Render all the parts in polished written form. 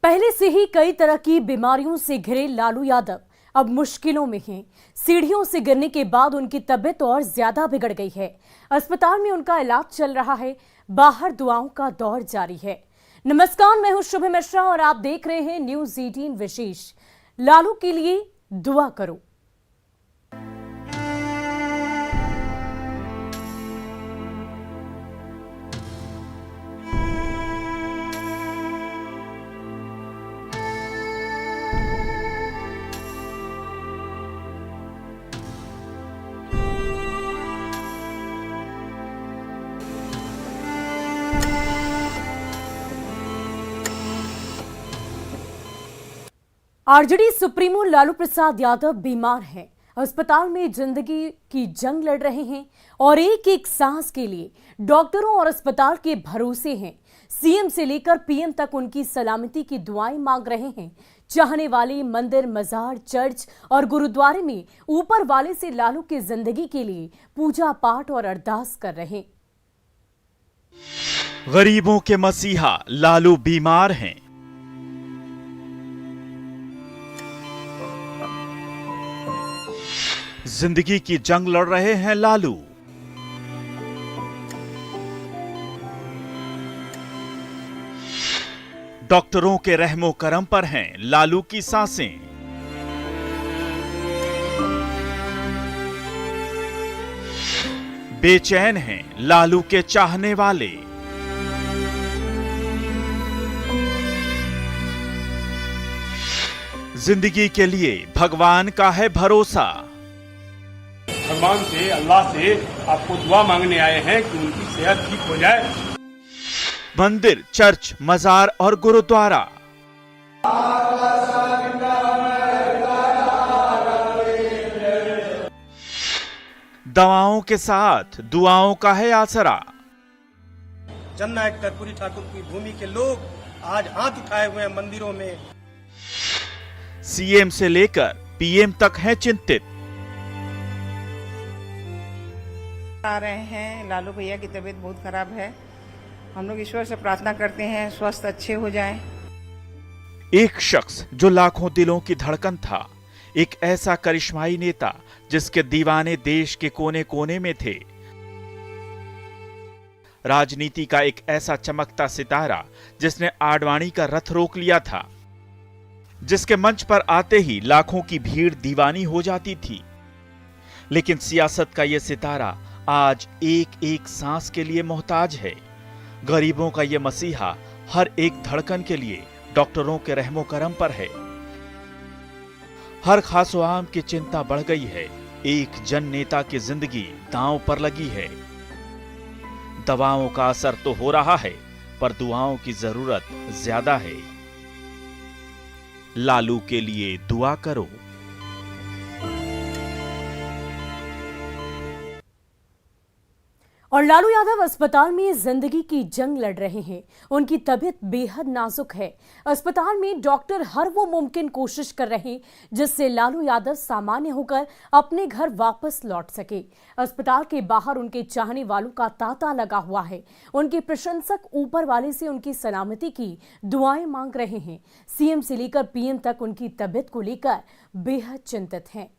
पहले से ही कई तरह की बीमारियों से घिरे लालू यादव अब मुश्किलों में हैं। सीढ़ियों से गिरने के बाद उनकी तबीयत और ज्यादा बिगड़ गई है। अस्पताल में उनका इलाज चल रहा है, बाहर दुआओं का दौर जारी है। नमस्कार, मैं हूं शुभ मिश्रा और आप देख रहे हैं न्यूज़ 18 विशेष। लालू के लिए दुआ करो। आरजेडी सुप्रीमो लालू प्रसाद यादव बीमार हैं। अस्पताल में जिंदगी की जंग लड़ रहे हैं और एक एक सांस के लिए डॉक्टरों और अस्पताल के भरोसे हैं। सीएम से लेकर पीएम तक उनकी सलामती की दुआएं मांग रहे हैं। चाहने वाले मंदिर, मजार, चर्च और गुरुद्वारे में ऊपर वाले से लालू की जिंदगी के लिए पूजा पाठ और अरदास कर रहे हैं। गरीबों के मसीहा लालू बीमार हैं। जिंदगी की जंग लड़ रहे हैं लालू। डॉक्टरों के रहमो करम पर हैं लालू की सांसें। बेचैन हैं लालू के चाहने वाले। जिंदगी के लिए भगवान का है भरोसा। भगवान से, अल्लाह से आपको दुआ मांगने आए हैं कि उनकी सेहत ठीक हो जाए। मंदिर, चर्च, मजार और गुरुद्वारा, दवाओं के साथ दुआओं का है आसरा। जननायक कर्पूरी ठाकुर की भूमि के लोग आज हाथ उठाए हुए हैं मंदिरों में। सीएम से लेकर पीएम तक हैं चिंतित। आ रहे हैं, लालू भैया की तबीयत बहुत खराब है। हम लोग ईश्वर से प्रार्थना करते हैं स्वस्थ अच्छे हो जाएं। एक शख्स जो लाखों दिलों की धड़कन था, एक ऐसा करिश्माई नेता जिसके दीवाने देश के कोने कोने में थे। राजनीति का एक ऐसा चमकता सितारा जिसने आडवाणी का रथ रोक लिया था, जिसके मंच पर आते ही लाखों की भीड़ दीवानी हो जाती थी। लेकिन सियासत का यह सितारा आज एक एक सांस के लिए मोहताज है। गरीबों का यह मसीहा हर एक धड़कन के लिए डॉक्टरों के रहमो करम पर है। हर खासो आम की चिंता बढ़ गई है। एक जन नेता की जिंदगी दांव पर लगी है। दवाओं का असर तो हो रहा है, पर दुआओं की जरूरत ज्यादा है। लालू के लिए दुआ करो। और लालू यादव अस्पताल में जिंदगी की जंग लड़ रहे हैं। उनकी तबीयत बेहद नाजुक है। अस्पताल में डॉक्टर हर वो मुमकिन कोशिश कर रहे हैं जिससे लालू यादव सामान्य होकर अपने घर वापस लौट सके। अस्पताल के बाहर उनके चाहने वालों का तांता लगा हुआ है। उनके प्रशंसक ऊपर वाले से उनकी सलामती की दुआएं मांग रहे हैं। सीएम से लेकर पीएम तक उनकी तबीयत को लेकर बेहद चिंतित हैं।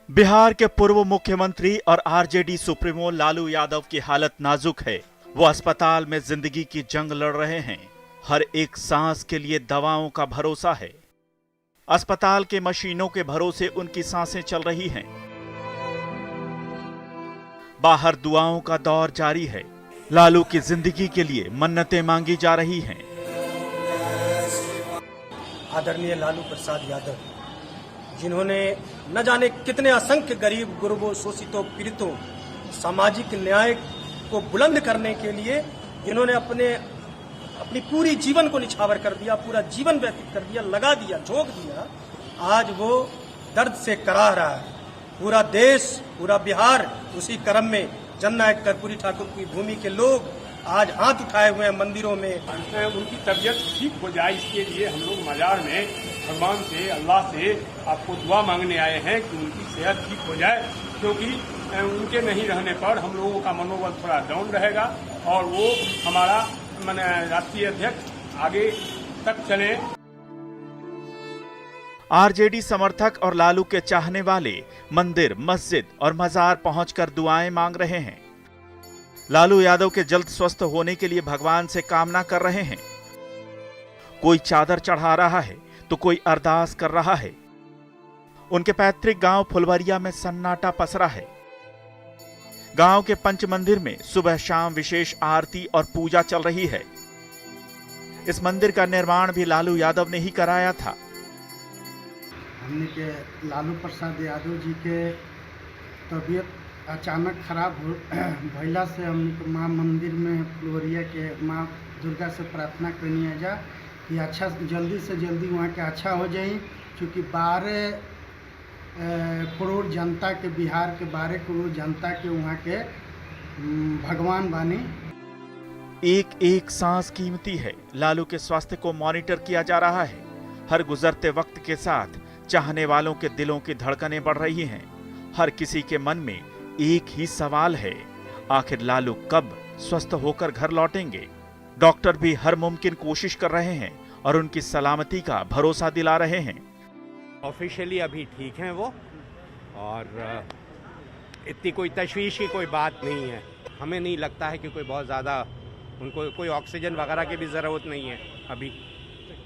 बिहार के पूर्व मुख्यमंत्री और आरजेडी सुप्रीमो लालू यादव की हालत नाजुक है। वो अस्पताल में जिंदगी की जंग लड़ रहे हैं। हर एक सांस के लिए दवाओं का भरोसा है। अस्पताल के मशीनों के भरोसे उनकी सांसें चल रही हैं। बाहर दुआओं का दौर जारी है। लालू की जिंदगी के लिए मन्नतें मांगी जा रही हैं। आदरणीय लालू प्रसाद यादव, जिन्होंने न जाने कितने असंख्य गरीब, गुरबों, शोषितों, पीड़ितों, सामाजिक न्याय को बुलंद करने के लिए जिन्होंने अपनी पूरी जीवन को निछावर कर दिया, पूरा जीवन व्यतीत कर दिया, लगा दिया, झोंक दिया, आज वो दर्द से कराह रहा है। पूरा देश, पूरा बिहार उसी क्रम में जननायक कर्पूरी ठाकुर की भूमि के लोग आज हाथ उठाए हुए हैं मंदिरों में। उनकी तबीयत ठीक हो जाए, इसके लिए हम लोग मजार में भगवान से, अल्लाह से आपको दुआ मांगने आए हैं कि उनकी सेहत ठीक हो जाए, क्योंकि उनके नहीं रहने पर हम लोगों का मनोबल थोड़ा डाउन रहेगा और वो हमारा राष्ट्रीय अध्यक्ष आगे तक चले। आरजेडी समर्थक और लालू के चाहने वाले मंदिर, मस्जिद और मजार पहुंचकर दुआएं मांग रहे हैं। लालू यादव के जल्द स्वस्थ होने के लिए भगवान से कामना कर रहे हैं। कोई चादर चढ़ा रहा है तो कोई अरदास कर रहा है। उनके पैतृक गांव फुलवरिया में सन्नाटा पसरा है। गांव के पंच मंदिर में सुबह शाम विशेष आरती और पूजा चल रही है। इस मंदिर का निर्माण भी लालू यादव ने ही कराया था। हमने के लालू प्रसाद यादव जी के तबीयत अचानक खराब भइला से हमने माँ मंदिर में फुलवरिया के माँ दुर्गा से प्रार्थना करनी है जा कि अच्छा जल्दी से जल्दी वहाँ के अच्छा हो जाए, क्योंकि 12 करोड़ जनता के, बिहार के 12 करोड़ जनता के वहाँ के भगवान बानी। एक एक सांस कीमती है। लालू के स्वास्थ्य को मॉनिटर किया जा रहा है। हर गुजरते वक्त के साथ चाहने वालों के दिलों की धड़कनें बढ़ रही हैं। हर किसी के मन में एक ही सवाल है, आखिर लालू कब स्वस्थ होकर घर लौटेंगे। डॉक्टर भी हर मुमकिन कोशिश कर रहे हैं और उनकी सलामती का भरोसा दिला रहे हैं। ऑफिशियली अभी ठीक हैं वो, और इतनी कोई तशवीश की कोई बात नहीं है। हमें नहीं लगता है कि कोई बहुत ज़्यादा उनको कोई ऑक्सीजन वगैरह की भी ज़रूरत नहीं है अभी।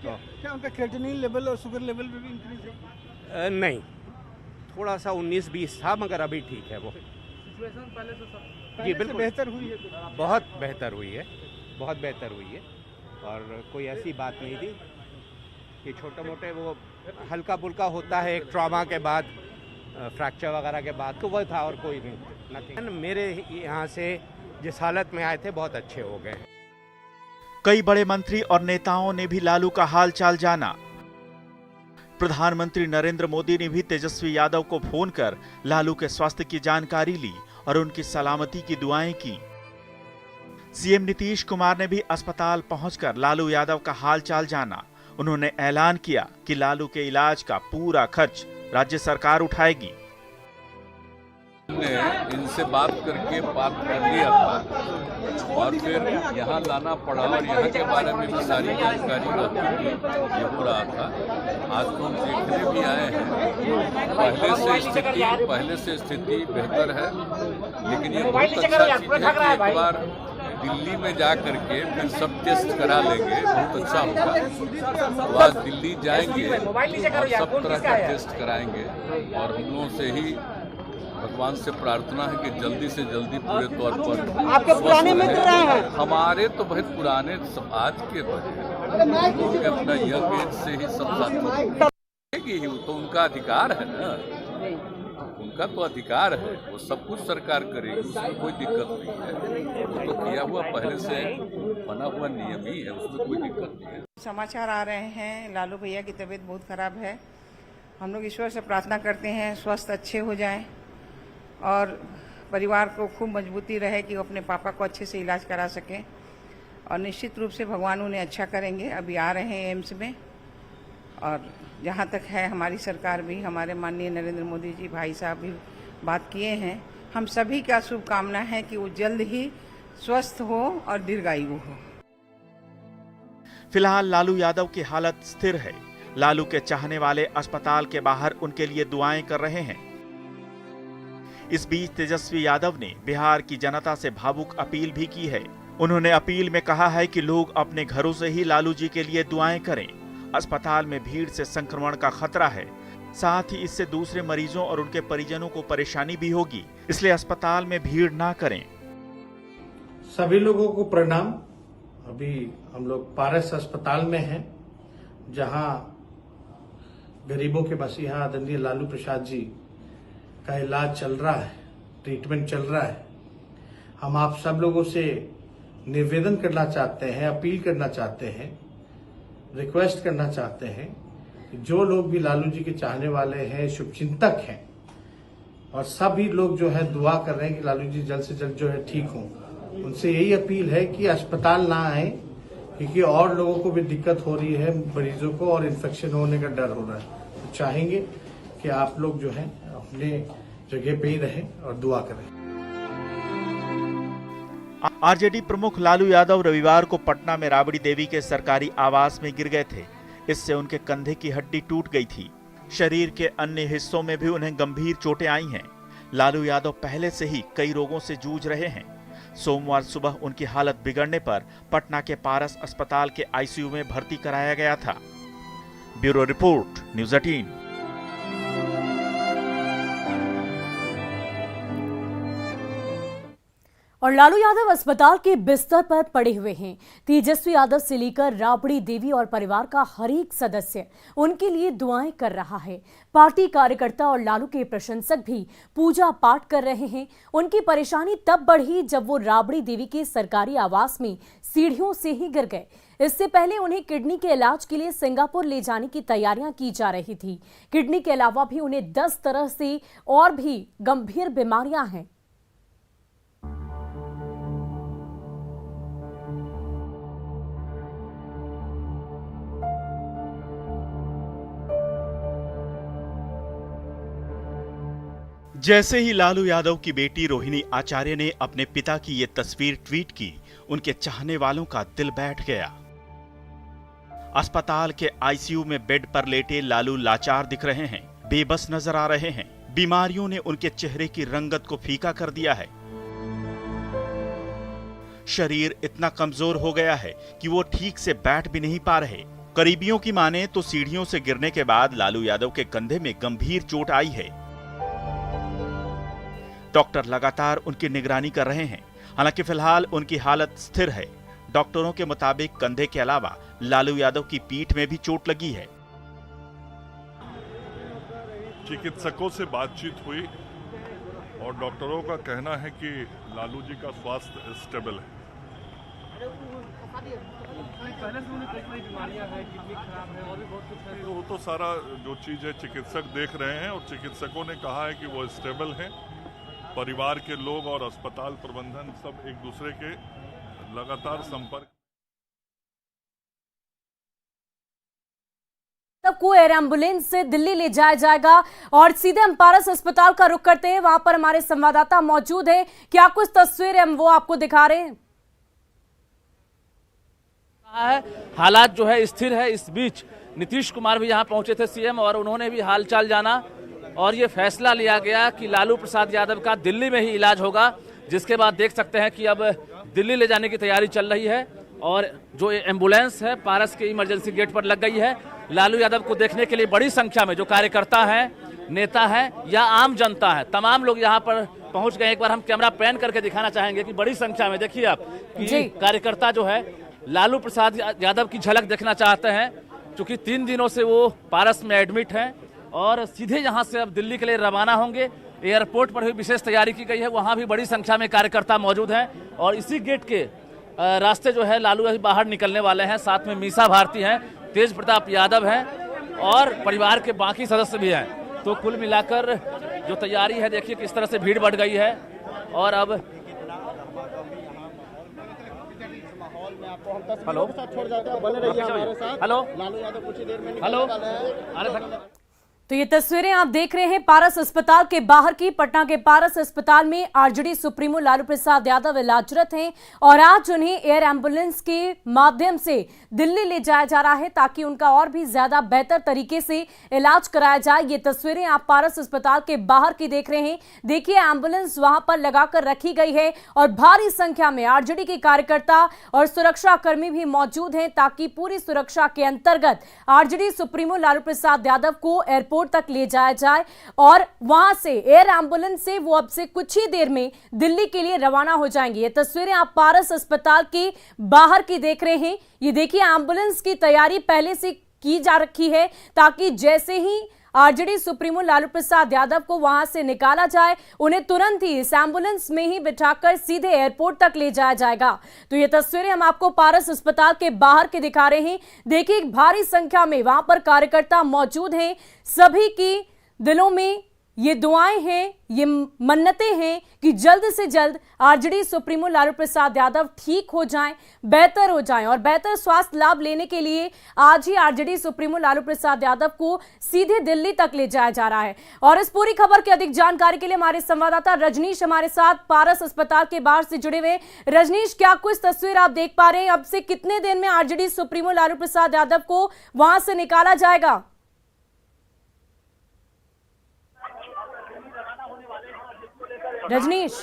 तो क्या उनका क्रिएटिनिन लेवल और शुगर लेवल भी इंक्रीज है? नहीं, थोड़ा सा 19-20 था, मगर अभी ठीक है वो। जी बिल्कुल बेहतर हुई है, बहुत बेहतर हुई है, बहुत बेहतर हुई है। और कोई ऐसी बात नहीं थी कि छोटे मोटे वो हल्का फुल्का होता है एक ट्रॉमा के बाद, फ्रैक्चर वगैरह के बाद, तो वह था और कोई नहीं। मेरे यहाँ से जिस हालत में आए थे बहुत अच्छे हो गए। कई बड़े मंत्री और नेताओं ने भी लालू का हाल चाल जाना। प्रधानमंत्री नरेंद्र मोदी ने भी तेजस्वी यादव को फोन कर लालू के स्वास्थ्य की जानकारी ली और उनकी सलामती की दुआएं की। सीएम नीतीश कुमार ने भी अस्पताल पहुंचकर लालू यादव का हाल चाल जाना। उन्होंने ऐलान किया कि लालू के इलाज का पूरा खर्च राज्य सरकार उठाएगी। हमने इनसे बात करके बात कर लिया था और फिर यहाँ लाना पड़ा और यहाँ के बारे में भी सारी जानकारी रखी। ये हो रहा था। आज तो हम देखने भी आए हैं, पहले से स्थिति बेहतर है, लेकिन ये बहुत अच्छा चीज़ है कि एक बार दिल्ली में जा करके फिर सब टेस्ट करा लेंगे, बहुत अच्छा होगा। तो आज दिल्ली जाएंगे और सब तरह का टेस्ट कराएंगे और हम लोगों से ही भगवान से प्रार्थना है कि जल्दी से जल्दी पूरे तौर पर आपके पुराने मित्र हैं, हमारे तो बहुत पुराने, सब आज के लोग अपना यंग एज से ही सब साथी, तो उनका अधिकार है ना, उनका तो अधिकार है, वो सब कुछ सरकार करेगी, उसमें कोई दिक्कत नहीं है। वो तो किया हुआ पहले से बना हुआ नियम ही है, उसमें कोई दिक्कत नहीं है। समाचार आ रहे हैं लालू भैया की तबीयत बहुत खराब है। हम लोग ईश्वर से प्रार्थना करते हैं स्वस्थ अच्छे हो जाएं और परिवार को खूब मजबूती रहे कि वो अपने पापा को अच्छे से इलाज करा सकें, और निश्चित रूप से भगवान उन्हें अच्छा करेंगे। अभी आ रहे हैं एम्स में, और जहाँ तक है हमारी सरकार भी, हमारे माननीय नरेंद्र मोदी जी भाई साहब भी बात किए हैं। हम सभी का शुभकामना है कि वो जल्द ही स्वस्थ हो और दीर्घायु हो। फिलहाल लालू यादव की हालत स्थिर है। लालू के चाहने वाले अस्पताल के बाहर उनके लिए दुआएं कर रहे हैं। इस बीच तेजस्वी यादव ने बिहार की जनता से भावुक अपील भी की है। उन्होंने अपील में कहा है कि लोग अपने घरों से ही लालू जी के लिए दुआएं करें। अस्पताल में भीड़ से संक्रमण का खतरा है, साथ ही इससे दूसरे मरीजों और उनके परिजनों को परेशानी भी होगी, इसलिए अस्पताल में भीड़ ना करें। सभी लोगों को प्रणाम। अभी हम लोग पारस अस्पताल में हैं, जहां गरीबों के मसीहा आदरणीय लालू प्रसाद जी का इलाज चल रहा है, ट्रीटमेंट चल रहा है। हम आप सब लोगों से निवेदन करना चाहते हैं, अपील करना चाहते हैं, रिक्वेस्ट करना चाहते हैं कि जो लोग भी लालू जी के चाहने वाले हैं, शुभचिंतक हैं, और सभी लोग जो है दुआ कर रहे हैं कि लालू जी जल्द से जल्द जो है ठीक हों, उनसे यही अपील है कि अस्पताल ना आए, क्योंकि और लोगों को भी दिक्कत हो रही है, मरीजों को, और इन्फेक्शन होने का डर हो रहा है। तो चाहेंगे कि आप लोग जो है अपने जगह पे ही रहें और दुआ करें। आरजेडी प्रमुख लालू यादव रविवार को पटना में राबड़ी देवी के सरकारी आवास में गिर गए थे। इससे उनके कंधे की हड्डी टूट गई थी। शरीर के अन्य हिस्सों में भी उन्हें गंभीर चोटें आई हैं। लालू यादव पहले से ही कई रोगों से जूझ रहे हैं। सोमवार सुबह उनकी हालत बिगड़ने पर पटना के पारस अस्पताल के आईसीयू में भर्ती कराया गया था। Bureau report, news 18। और लालू यादव अस्पताल के बिस्तर पर पड़े हुए हैं। तेजस्वी यादव से लेकर राबड़ी देवी और परिवार का हर एक सदस्य उनके लिए दुआएं कर रहा है। पार्टी कार्यकर्ता और लालू के प्रशंसक भी पूजा पाठ कर रहे हैं। उनकी परेशानी तब बढ़ी जब वो राबड़ी देवी के सरकारी आवास में सीढ़ियों से ही गिर गए। इससे पहले उन्हें किडनी के इलाज के लिए सिंगापुर ले जाने की तैयारियां की जा रही थी। किडनी के अलावा भी उन्हें 10 तरह से और भी गंभीर बीमारियां हैं। जैसे ही लालू यादव की बेटी रोहिणी आचार्य ने अपने पिता की ये तस्वीर ट्वीट की, उनके चाहने वालों का दिल बैठ गया। अस्पताल के आईसीयू में बेड पर लेटे लालू लाचार दिख रहे हैं, बेबस नजर आ रहे हैं। बीमारियों ने उनके चेहरे की रंगत को फीका कर दिया है। शरीर इतना कमजोर हो गया है कि वो ठीक से बैठ भी नहीं पा रहे। करीबियों की माने तो सीढ़ियों से गिरने के बाद लालू यादव के कंधे में गंभीर चोट आई है। डॉक्टर लगातार उनकी निगरानी कर रहे हैं। हालांकि फिलहाल उनकी हालत स्थिर है। डॉक्टरों के मुताबिक कंधे के अलावा लालू यादव की पीठ में भी चोट लगी है। चिकित्सकों से बातचीत हुई और डॉक्टरों का कहना है कि लालू जी का स्वास्थ्य स्टेबल है। वो तो सारा जो चीज है चिकित्सक देख रहे हैं और चिकित्सकों ने कहा है कि वो स्टेबल है। परिवार के लोग और अस्पताल प्रबंधन सब एक दूसरे के लगातार संपर्क। सबको एयर एम्बुलेंस से दिल्ली ले जाया जाएगा और सीधे हम पारस अस्पताल का रुख करते हैं। वहां पर हमारे संवाददाता मौजूद है। क्या कुछ तस्वीर हम वो आपको दिखा रहे हैं? हालात जो है स्थिर है। इस बीच नीतीश कुमार भी यहां पहुंचे थे सीएम, और उन्होंने भी हालचाल जाना और ये फैसला लिया गया कि लालू प्रसाद यादव का दिल्ली में ही इलाज होगा। जिसके बाद देख सकते हैं कि अब दिल्ली ले जाने की तैयारी चल रही है और जो एम्बुलेंस है पारस के इमरजेंसी गेट पर लग गई है। लालू यादव को देखने के लिए बड़ी संख्या में जो कार्यकर्ता हैं, नेता हैं या आम जनता है, तमाम लोग यहाँ पर पहुंच गए। एक बार हम कैमरा पैन करके दिखाना चाहेंगे कि बड़ी संख्या में देखिए आप कि कार्यकर्ता जो है लालू प्रसाद यादव की झलक देखना चाहते हैं। चूंकि 3 दिनों से वो पारस में एडमिट हैं और सीधे यहाँ से अब दिल्ली के लिए रवाना होंगे। एयरपोर्ट पर भी विशेष तैयारी की गई है, वहाँ भी बड़ी संख्या में कार्यकर्ता मौजूद हैं और इसी गेट के रास्ते जो है लालू अभी बाहर निकलने वाले हैं। साथ में मीसा भारती हैं, तेज प्रताप यादव हैं और परिवार के बाकी सदस्य भी हैं। तो कुल मिलाकर जो तैयारी है देखिए किस तरह से भीड़ बढ़ गई है। और अब हेलो हेलो तो ये तस्वीरें आप देख रहे हैं पारस अस्पताल के बाहर की। पटना के पारस अस्पताल में आरजेडी सुप्रीमो लालू प्रसाद यादव इलाजरत हैं और आज उन्हें एयर एम्बुलेंस के माध्यम से दिल्ली ले जाया जा रहा है ताकि उनका और भी ज्यादा बेहतर तरीके से इलाज कराया जाए। ये तस्वीरें आप पारस अस्पताल के बाहर की देख रहे हैं। देखिए एम्बुलेंस वहां पर लगाकर रखी गई है और भारी संख्या में आरजेडी के कार्यकर्ता और सुरक्षा कर्मी भी मौजूद हैं ताकि पूरी सुरक्षा के अंतर्गत आरजेडी सुप्रीमो लालू प्रसाद यादव को एयरपोर्ट तक ले जाया जाए और वहां से एयर एम्बुलेंस से वो अब से कुछ ही देर में दिल्ली के लिए रवाना हो जाएंगे। ये तस्वीरें आप पारस अस्पताल के बाहर की देख रहे हैं। ये देखिए एम्बुलेंस की तैयारी पहले से की जा रखी है ताकि जैसे ही आरजेडी सुप्रीमो लालू प्रसाद यादव को वहां से निकाला जाए उन्हें तुरंत ही इस एम्बुलेंस में ही बिठाकर सीधे एयरपोर्ट तक ले जाया जाएगा। तो ये तस्वीरें हम आपको पारस अस्पताल के बाहर के दिखा रहे हैं। देखिए भारी संख्या में वहां पर कार्यकर्ता मौजूद हैं। सभी की दिलों में ये दुआएं हैं, ये मन्नतें हैं कि जल्द से जल्द आरजेडी सुप्रीमो लालू प्रसाद यादव ठीक हो जाएं, बेहतर हो जाएं और बेहतर स्वास्थ्य लाभ लेने के लिए आज ही आरजेडी सुप्रीमो लालू प्रसाद यादव को सीधे दिल्ली तक ले जाया जा रहा है। और इस पूरी खबर की अधिक जानकारी के लिए हमारे संवाददाता रजनीश हमारे साथ पारस अस्पताल के बाहर से जुड़े हुए। रजनीश, क्या कुछ तस्वीर आप देख पा रहे हैं? अब से कितने देर में आरजेडी सुप्रीमो लालू प्रसाद यादव को वहां से निकाला जाएगा? रजनीश,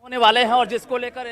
होने वाले हैं और जिसको लेकर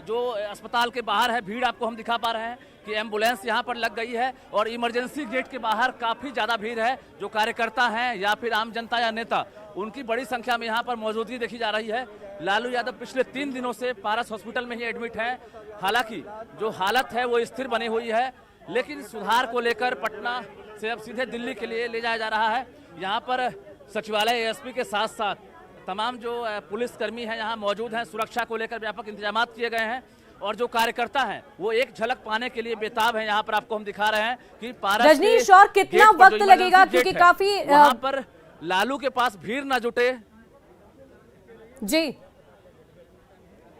जो अस्पताल के बाहर है भीड़ आपको हम दिखा पा रहे हैं कि एम्बुलेंस यहां पर लग गई है और इमरजेंसी गेट के बाहर काफी ज्यादा भीड़ है। जो कार्यकर्ता हैं या फिर आम जनता या नेता, उनकी बड़ी संख्या में यहां पर मौजूदगी देखी जा रही है। लालू यादव पिछले 3 दिनों से पारस हॉस्पिटल में ही एडमिट हैं। हालांकि जो हालत है वो स्थिर बनी हुई है, लेकिन सुधार को लेकर पटना से अब सीधे दिल्ली के लिए ले जाया जा रहा है। यहाँ पर सचिवालय एएसपी के साथ साथ तमाम जो पुलिसकर्मी हैं यहाँ मौजूद हैं। सुरक्षा को लेकर व्यापक इंतजाम किए गए हैं और जो कार्यकर्ता हैं वो एक झलक पाने के लिए बेताब हैं। यहाँ पर आपको हम दिखा रहे हैं कि पारस रजनीश, और कितना वक्त लगेगा, क्योंकि काफी वहाँ पर लालू के पास भीड़ न जुटे।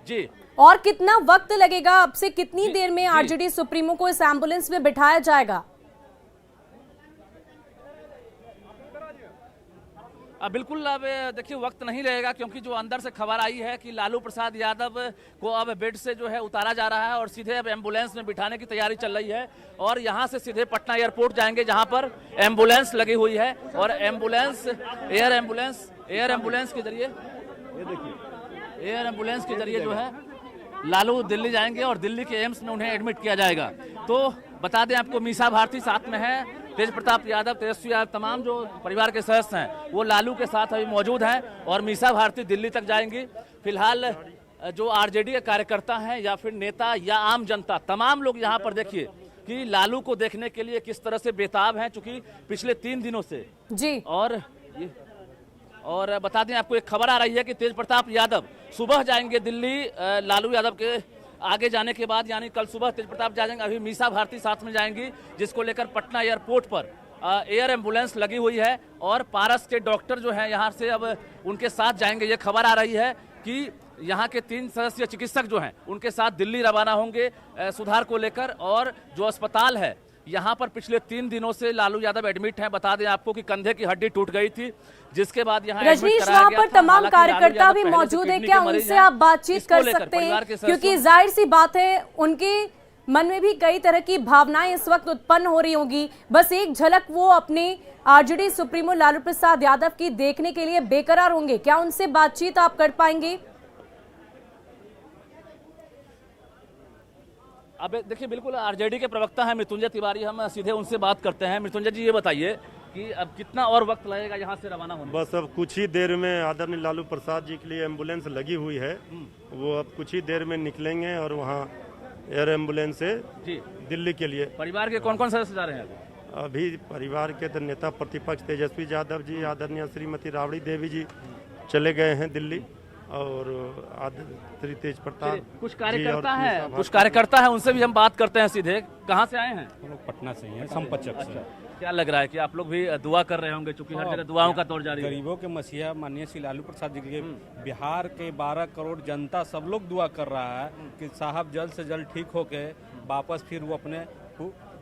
जी, और कितना वक्त लगेगा? अब से कितनी देर में आरजेडी सुप्रीमो को इस एम्बुलेंस में बिठाया जाएगा? बिल्कुल, अब देखिए वक्त नहीं रहेगा, क्योंकि जो अंदर से खबर आई है कि लालू प्रसाद यादव को अब बेड से जो है उतारा जा रहा है और सीधे अब एम्बुलेंस में बिठाने की तैयारी चल रही है और यहां से सीधे पटना एयरपोर्ट जाएंगे, जहां पर एम्बुलेंस लगी हुई है। और एयर एम्बुलेंस के जरिए, ये देखिए, एयर एम्बुलेंस के जरिए जो है लालू दिल्ली जाएंगे और दिल्ली के एम्स में उन्हें एडमिट किया जाएगा। तो बता दें आपको, मीसा भारती साथ में है, तेज प्रताप यादव, तेजस्वी यादव, तमाम जो परिवार के सदस्य हैं वो लालू के साथ अभी मौजूद हैं और मीसा भारती दिल्ली तक जाएंगी। फिलहाल जो आरजेडी के कार्यकर्ता हैं या फिर नेता या आम जनता, तमाम लोग यहाँ पर देखिए कि लालू को देखने के लिए किस तरह से बेताब हैं, चूंकि पिछले 3 दिनों से जी। और बता दें आपको, एक खबर आ रही है कि तेज प्रताप यादव सुबह जाएंगे दिल्ली लालू यादव के आगे जाने के बाद, यानी कल सुबह तेज प्रताप जाएंगे। अभी मीसा भारती साथ में जाएंगी, जिसको लेकर पटना एयरपोर्ट पर एयर एम्बुलेंस लगी हुई है और पारस के डॉक्टर जो हैं यहाँ से अब उनके साथ जाएंगे। ये खबर आ रही है कि यहाँ के 3 सदस्यीय चिकित्सक जो हैं उनके साथ दिल्ली रवाना होंगे सुधार को लेकर। और जो अस्पताल है यहाँ पर पिछले 3 दिनों से लालू यादव एडमिट हैं। बता दें आपको कि कंधे की हड्डी टूट गई थी, जिसके बाद यहाँ रजनीश, वहाँ पर तमाम कार्यकर्ता भी मौजूद है, क्या उनसे आप बातचीत कर सकते हैं? क्योंकि जाहिर सी बात है उनके मन में भी कई तरह की भावनाएं इस वक्त उत्पन्न हो रही होंगी। बस एक झलक वो अपने आरजेडी सुप्रीमो लालू प्रसाद यादव की देखने के लिए बेकरार होंगे। क्या उनसे बातचीत आप कर पाएंगे? अब देखिए, बिल्कुल आरजेडी के प्रवक्ता हैं मृत्युंजय तिवारी, हम सीधे उनसे बात करते हैं। मृत्युंजय जी, ये बताइए कि अब कितना और वक्त लगेगा यहाँ से रवाना होने? बस अब कुछ ही देर में आदरणीय लालू प्रसाद जी के लिए एम्बुलेंस लगी हुई है, वो अब कुछ ही देर में निकलेंगे और वहाँ एयर एम्बुलेंस से जी दिल्ली के लिए। परिवार के कौन कौन सदस्य जा रहे हैं? अभी परिवार के तो नेता प्रतिपक्ष तेजस्वी यादव जी, आदरणीय श्रीमती राबड़ी देवी जी चले गए हैं दिल्ली और श्री तेज प्रताप। कुछ कार्यकर्ता है, कुछ कार्यकर्ता है, उनसे भी हम बात करते हैं सीधे। कहाँ से आए हैं? हम लोग पटना से ही हैं, संपतचक से। क्या लग रहा है कि आप लोग भी दुआ कर रहे होंगे, क्योंकि हर जगह दुआओं का दौर जारी है? गरीबों के मसीहा माननीय श्री लालू प्रसाद जी के बिहार के 12 करोड़ जनता सब लोग दुआ कर रहा है कि साहब जल्द से जल्द ठीक होके वापस फिर वो अपने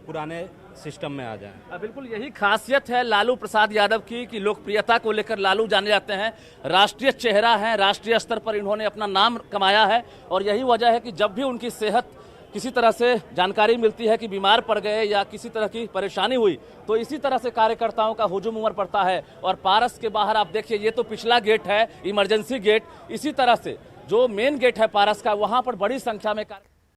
पुराने सिस्टम में आ जाएं। बिल्कुल यही खासियत है लालू प्रसाद यादव की कि लोकप्रियता को लेकर लालू जाने जाते हैं, राष्ट्रीय चेहरा है, राष्ट्रीय स्तर पर इन्होंने अपना नाम कमाया है और यही वजह है कि जब भी उनकी सेहत किसी तरह से जानकारी मिलती है कि बीमार पड़ गए या किसी तरह की परेशानी हुई, तो इसी तरह से कार्यकर्ताओं का हुजूम उमड़ पड़ता है। और पारस के बाहर आप देखिए, ये तो पिछला गेट है, इमरजेंसी गेट, इसी तरह से जो मेन गेट है पारस का, वहाँ पर बड़ी संख्या में